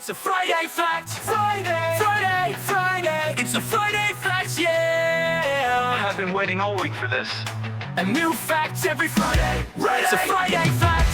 It's a Friday fact. Friday, Friday, Friday. It's a Friday fact, yeah. I've been waiting all week for this. A new fact every Friday. It's a Friday fact.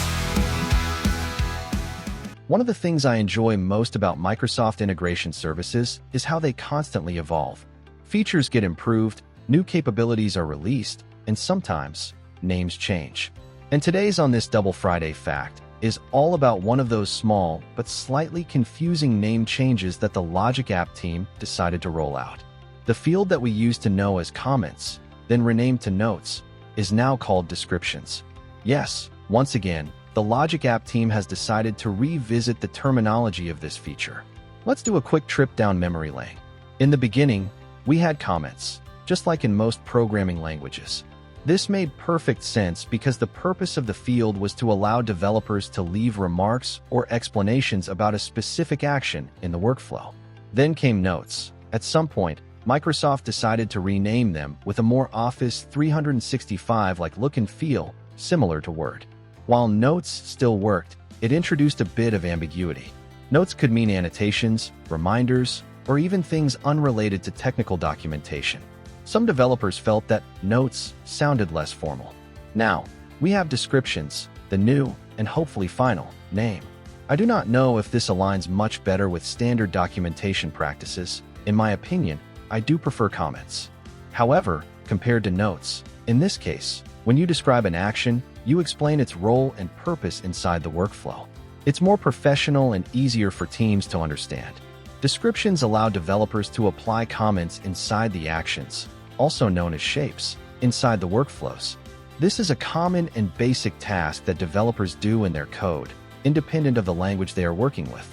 One of the things I enjoy most about Microsoft integration services is how they constantly evolve. Features get improved, new capabilities are released, and sometimes names change. And today's On This Double Friday fact is all about one of those small but slightly confusing name changes that the Logic App team decided to roll out. The field that we used to know as comments, then renamed to notes, is now called descriptions. Yes, once again, the Logic App team has decided to revisit the terminology of this feature. Let's do a quick trip down memory lane. In the beginning, we had comments, just like in most programming languages. This made perfect sense because the purpose of the field was to allow developers to leave remarks or explanations about a specific action in the workflow. Then came notes. At some point, Microsoft decided to rename them with a more Office 365-like look and feel, similar to Word. While Notes still worked, it introduced a bit of ambiguity. Notes could mean annotations, reminders, or even things unrelated to technical documentation. Some developers felt that Notes sounded less formal. Now, we have descriptions, the new, and hopefully final, name. I do not know if this aligns much better with standard documentation practices. In my opinion, I do prefer comments. However, compared to Notes, in this case, when you describe an action, you explain its role and purpose inside the workflow. It's more professional and easier for teams to understand. Descriptions allow developers to apply comments inside the actions, also known as shapes, inside the workflows. This is a common and basic task that developers do in their code, independent of the language they are working with.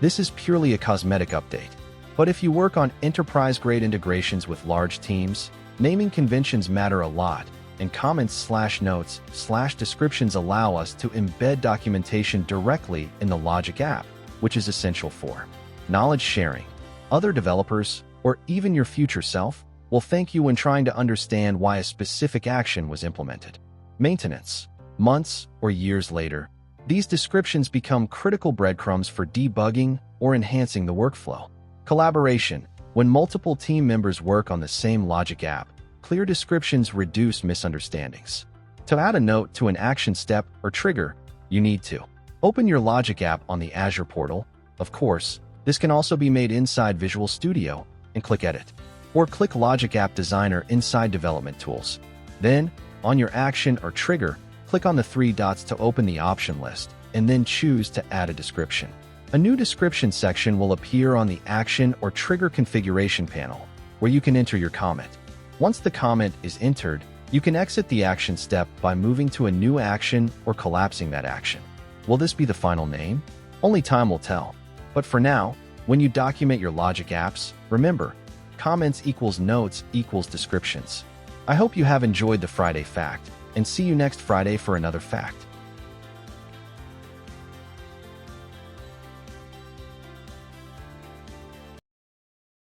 This is purely a cosmetic update. But if you work on enterprise-grade integrations with large teams, naming conventions matter a lot, and comments/notes/descriptions allow us to embed documentation directly in the Logic app, which is essential for knowledge sharing. Other developers, or even your future self, will thank you when trying to understand why a specific action was implemented. Maintenance. Months or years later, these descriptions become critical breadcrumbs for debugging or enhancing the workflow. Collaboration. When multiple team members work on the same Logic app, clear descriptions reduce misunderstandings. To add a note to an action step or trigger, you need to open your Logic app on the Azure portal. Of course, this can also be made inside Visual Studio and click Edit. Or click Logic App Designer inside Development Tools. Then, on your action or trigger, click on the three dots to open the option list, and then choose to add a description. A new description section will appear on the action or trigger configuration panel, where you can enter your comment. Once the comment is entered, you can exit the action step by moving to a new action or collapsing that action. Will this be the final name? Only time will tell. But for now, when you document your Logic apps, remember, comments equals notes equals descriptions. I hope you have enjoyed the Friday fact, and see you next Friday for another fact.